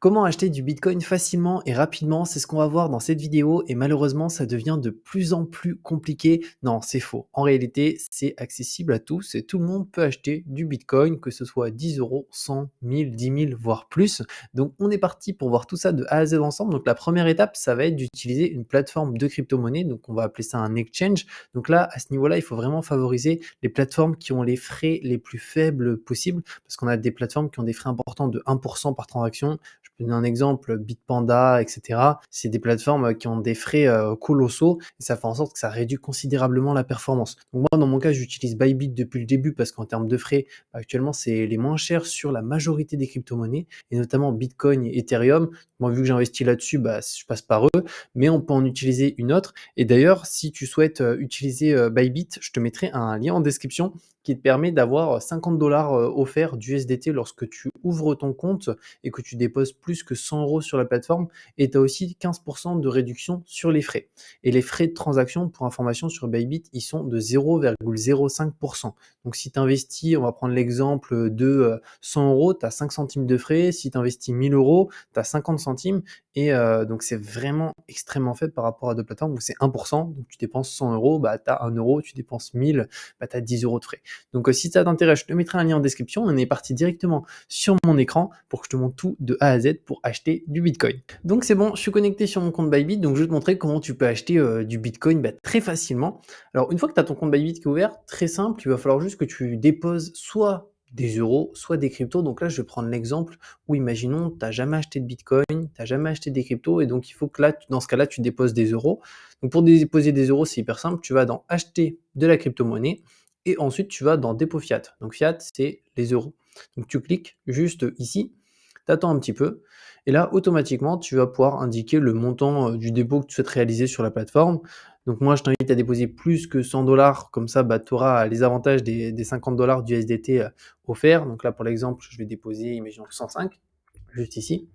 Comment acheter du Bitcoin facilement et rapidement? C'est ce qu'on va voir dans cette vidéo et malheureusement, ça devient de plus en plus compliqué. Non, c'est faux. En réalité, c'est accessible à tous et tout le monde peut acheter du Bitcoin, que ce soit 10 euros, 100, 1000, 10 000, voire plus. Donc, on est parti pour voir tout ça de A à Z ensemble. Donc, la première étape, ça va être d'utiliser une plateforme de crypto-monnaie. Donc, on va appeler ça un exchange. Donc là, à ce niveau-là, il faut vraiment favoriser les plateformes qui ont les frais les plus faibles possibles parce qu'on a des plateformes qui ont des frais importants de 1% par transaction. Je peux donner un exemple, Bitpanda, etc. C'est des plateformes qui ont des frais colossaux et ça fait en sorte que ça réduit considérablement la performance. Donc moi, dans mon cas, j'utilise Bybit depuis le début parce qu'en termes de frais, actuellement, c'est les moins chers sur la majorité des crypto-monnaies et notamment Bitcoin et Ethereum. Moi, vu que j'investis là-dessus, je passe par eux, mais on peut en utiliser une autre. Et d'ailleurs, si tu souhaites utiliser Bybit, je te mettrai un lien en description qui te permet d'avoir 50 $ offerts d'USDT lorsque tu ouvres ton compte et que tu déposes plus que 100 euros sur la plateforme. Et tu as aussi 15% de réduction sur les frais. Et les frais de transaction, pour information, sur Bybit, ils sont de 0,05%. Donc si tu investis, on va prendre l'exemple de 100 euros, tu as 5 centimes de frais. Si tu investis 1000 euros, tu as 50 centimes. Et donc c'est vraiment extrêmement faible par rapport à d'autres plateformes où c'est 1%. Donc tu dépenses 100 euros, tu as 1 euro, tu dépenses 1000, tu as 10 euros de frais. Donc si ça t'intéresse, je te mettrai un lien en description. On est parti directement sur mon écran pour que je te montre tout de A à Z pour acheter du Bitcoin. Donc c'est bon, je suis connecté sur mon compte Bybit, donc je vais te montrer comment tu peux acheter du Bitcoin très facilement. Alors une fois que tu as ton compte Bybit qui est ouvert, très simple, il va falloir juste que tu déposes soit des euros, soit des cryptos. Donc là, je vais prendre l'exemple où, imaginons, tu n'as jamais acheté de Bitcoin, tu n'as jamais acheté des cryptos, et donc il faut que là, dans ce cas-là, tu déposes des euros. Donc pour déposer des euros, c'est hyper simple, tu vas dans acheter de la crypto-monnaie, et ensuite tu vas dans dépôt fiat. Donc fiat, c'est les euros. Donc tu cliques juste ici, tu attends un petit peu, et là, automatiquement, tu vas pouvoir indiquer le montant du dépôt que tu souhaites réaliser sur la plateforme. Donc moi, je t'invite à déposer plus que 100 $, comme ça, tu auras les avantages des 50 $ du SDT offerts. Donc là, pour l'exemple, je vais déposer, imaginons 105, juste ici.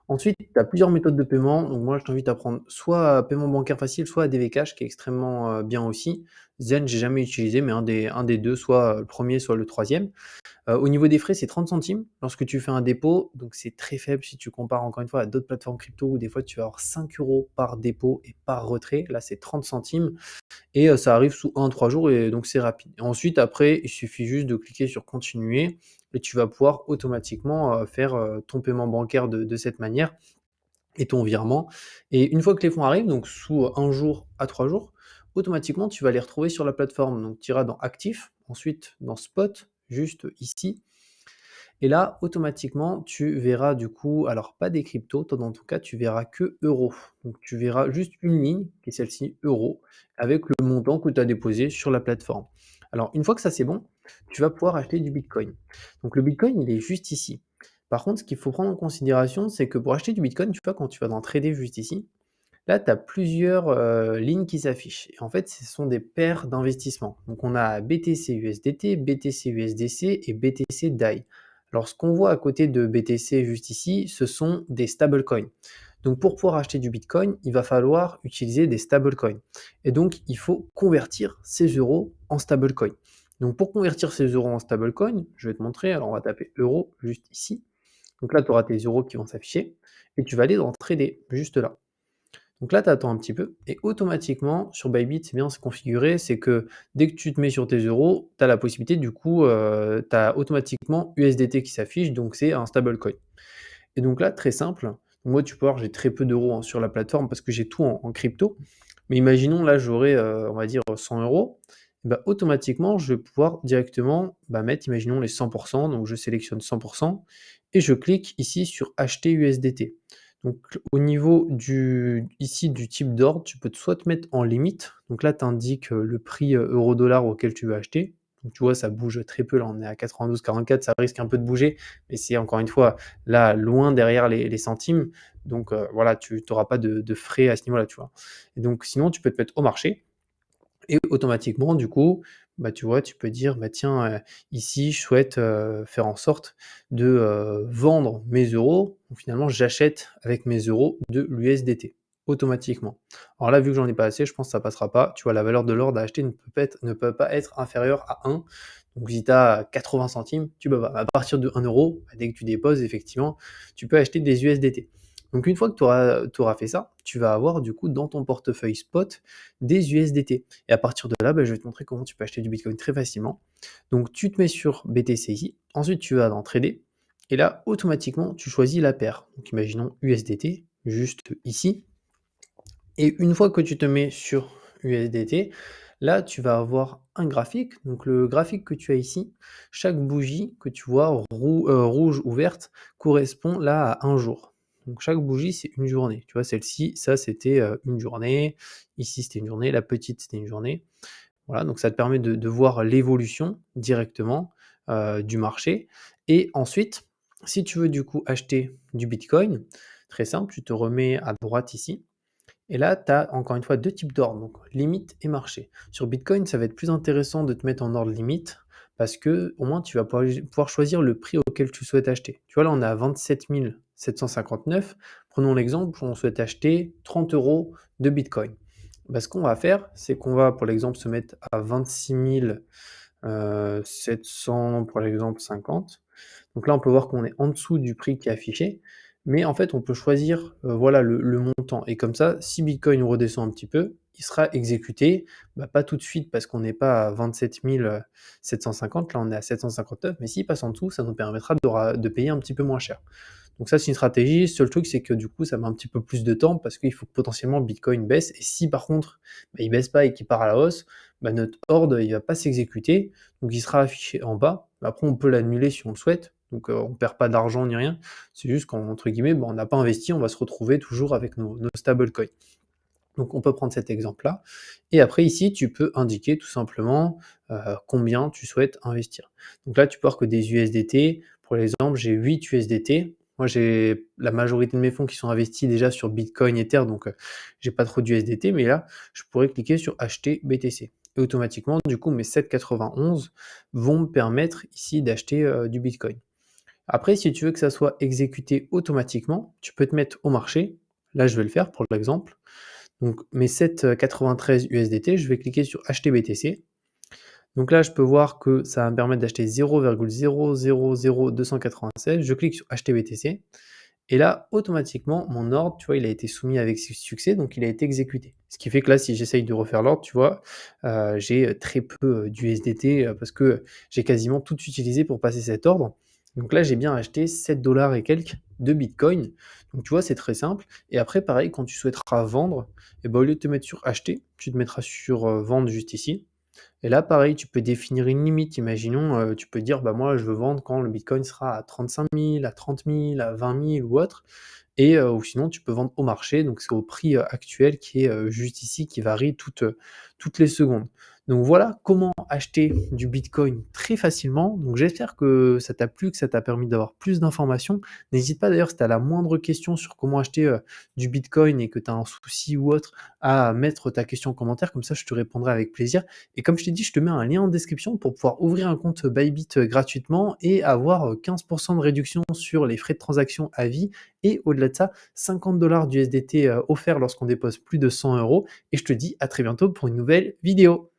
Ensuite, tu as plusieurs méthodes de paiement. Donc moi, je t'invite à prendre soit paiement bancaire facile, soit ADV Cash, qui est extrêmement bien aussi. Zen, j'ai jamais utilisé, mais un des deux, soit le premier, soit le troisième. Au niveau des frais, c'est 30 centimes lorsque tu fais un dépôt, donc c'est très faible si tu compares encore une fois à d'autres plateformes crypto où des fois tu vas avoir 5 euros par dépôt et par retrait. Là, c'est 30 centimes et ça arrive sous 1 à 3 jours et donc c'est rapide. Et ensuite, après, il suffit juste de cliquer sur continuer et tu vas pouvoir automatiquement faire ton paiement bancaire de cette manière et ton virement. Et une fois que les fonds arrivent, donc sous 1 jour à 3 jours, automatiquement, tu vas les retrouver sur la plateforme. Donc, tu iras dans Actif, ensuite dans Spot, juste ici. Et là, automatiquement, tu verras du coup, alors pas des cryptos, toi dans ton cas, tu verras que euros. Donc, tu verras juste une ligne, qui est celle-ci, euros, avec le montant que tu as déposé sur la plateforme. Alors, une fois que ça c'est bon, tu vas pouvoir acheter du Bitcoin. Donc, le Bitcoin, il est juste ici. Par contre, ce qu'il faut prendre en considération, c'est que pour acheter du Bitcoin, tu vois, quand tu vas dans Trader juste ici, là, tu as plusieurs lignes qui s'affichent. Et en fait, ce sont des paires d'investissement. Donc, on a BTC USDT, BTC USDC et BTC DAI. Alors, ce qu'on voit à côté de BTC juste ici, ce sont des stablecoins. Donc, pour pouvoir acheter du Bitcoin, il va falloir utiliser des stablecoins. Et donc, il faut convertir ces euros en stablecoin. Donc, pour convertir ces euros en stablecoin, je vais te montrer. Alors, on va taper euros juste ici. Donc là, tu auras tes euros qui vont s'afficher. Et tu vas aller dans Trader, juste là. Donc là, tu attends un petit peu et automatiquement, sur Bybit, c'est bien c'est configuré, c'est que dès que tu te mets sur tes euros, tu as la possibilité, du coup, tu as automatiquement USDT qui s'affiche, donc c'est un stablecoin. Et donc là, très simple, moi, tu peux voir, j'ai très peu d'euros sur la plateforme parce que j'ai tout en crypto. Mais imaginons, là, j'aurais, on va dire, 100 euros. Automatiquement, je vais pouvoir directement mettre, imaginons, les 100%. Donc, je sélectionne 100% et je clique ici sur acheter USDT. Donc, au niveau ici du type d'ordre, tu peux soit te mettre en limite. Donc là, tu indiques le prix euro-dollar auquel tu veux acheter. Donc, tu vois, ça bouge très peu. Là, on est à 92,44, ça risque un peu de bouger. Mais c'est encore une fois là, loin derrière les centimes. Donc, voilà, tu n'auras pas de frais à ce niveau-là, tu vois. Et donc, sinon, tu peux te mettre au marché. Et automatiquement, du coup, tu vois, tu peux dire, tiens, ici, je souhaite faire en sorte de vendre mes euros. Donc, finalement, j'achète avec mes euros de l'USDT, automatiquement. Alors là, vu que j'en ai pas assez, je pense que ça passera pas. Tu vois, la valeur de l'ordre à acheter ne peut pas être inférieure à 1. Donc si tu as 80 centimes, tu peux à partir de 1 €, dès que tu déposes effectivement, tu peux acheter des USDT. Donc une fois que tu auras fait ça, tu vas avoir du coup dans ton portefeuille spot des USDT et à partir de là, je vais te montrer comment tu peux acheter du Bitcoin très facilement. Donc tu te mets sur BTC ici, ensuite tu vas dans trader et là automatiquement tu choisis la paire. Donc imaginons USDT juste ici et une fois que tu te mets sur USDT, là, tu vas avoir un graphique. Donc le graphique que tu as ici, chaque bougie que tu vois rouge ou verte correspond là à un jour. Donc chaque bougie, c'est une journée. Tu vois, celle-ci, ça c'était une journée. Ici, c'était une journée. La petite, c'était une journée. Voilà, donc ça te permet de voir l'évolution directement du marché. Et ensuite, si tu veux du coup acheter du Bitcoin, très simple, tu te remets à droite ici et là, tu as encore une fois 2 types d'ordres, donc limite et marché. Sur Bitcoin, ça va être plus intéressant de te mettre en ordre limite parce que au moins tu vas pouvoir choisir le prix auquel tu souhaites acheter. Tu vois, là, on est à 27 759. Prenons l'exemple, on souhaite acheter 30 € de Bitcoin. Bah, ce qu'on va faire, c'est qu'on va, pour l'exemple, se mettre à 26 700, pour l'exemple, 50. Donc là, on peut voir qu'on est en dessous du prix qui est affiché, mais en fait, on peut choisir, voilà le montant et comme ça, si Bitcoin redescend un petit peu, il sera exécuté, pas tout de suite parce qu'on n'est pas à 27 750, là on est à 759, mais s'il passe en dessous, ça nous permettra de payer un petit peu moins cher. Donc ça, c'est une stratégie. Seul truc, c'est que du coup, ça met un petit peu plus de temps parce qu'il faut que potentiellement Bitcoin baisse. Et si par contre, il baisse pas et qu'il part à la hausse, notre ordre, il va pas s'exécuter. Donc il sera affiché en bas. Après, on peut l'annuler si on le souhaite. Donc on perd pas d'argent ni rien. C'est juste qu'entre guillemets, on n'a pas investi, on va se retrouver toujours avec nos stablecoins. Donc on peut prendre cet exemple-là. Et après ici, tu peux indiquer tout simplement combien tu souhaites investir. Donc là, tu peux voir que des USDT, pour l'exemple, j'ai 8 USDT. Moi, j'ai la majorité de mes fonds qui sont investis déjà sur Bitcoin, Ether, donc j'ai pas trop d'USDT, mais là, je pourrais cliquer sur acheter BTC. Et automatiquement, du coup, mes 7,91 vont me permettre ici d'acheter du Bitcoin. Après, si tu veux que ça soit exécuté automatiquement, tu peux te mettre au marché. Là, je vais le faire pour l'exemple. Donc mes 7,93 USDT, je vais cliquer sur acheter BTC. Donc là, je peux voir que ça va me permettre d'acheter 0,000296. Je clique sur acheter BTC. Et là, automatiquement, mon ordre, tu vois, il a été soumis avec succès, donc il a été exécuté. Ce qui fait que là, si j'essaye de refaire l'ordre, tu vois, j'ai très peu d'USDT parce que j'ai quasiment tout utilisé pour passer cet ordre. Donc là, j'ai bien acheté 7 dollars et quelques de Bitcoin. Donc tu vois, c'est très simple. Et après, pareil, quand tu souhaiteras vendre, au lieu de te mettre sur acheter, tu te mettras sur vendre juste ici. Et là, pareil, tu peux définir une limite. Imaginons, tu peux dire, moi, je veux vendre quand le Bitcoin sera à 35 000, à 30 000, à 20 000 ou autre. Et ou sinon, tu peux vendre au marché. Donc, c'est au prix actuel qui est juste ici, qui varie toutes les secondes. Donc, voilà comment acheter du Bitcoin très facilement. Donc, j'espère que ça t'a plu, que ça t'a permis d'avoir plus d'informations. N'hésite pas d'ailleurs, si tu as la moindre question sur comment acheter du Bitcoin et que tu as un souci ou autre, à mettre ta question en commentaire. Comme ça, je te répondrai avec plaisir. Et comme je t'ai dit, je te mets un lien en description pour pouvoir ouvrir un compte Bybit gratuitement et avoir 15% de réduction sur les frais de transaction à vie. Et au-delà de ça, 50 $ d'USDT offerts lorsqu'on dépose plus de 100 €. Et je te dis à très bientôt pour une nouvelle vidéo.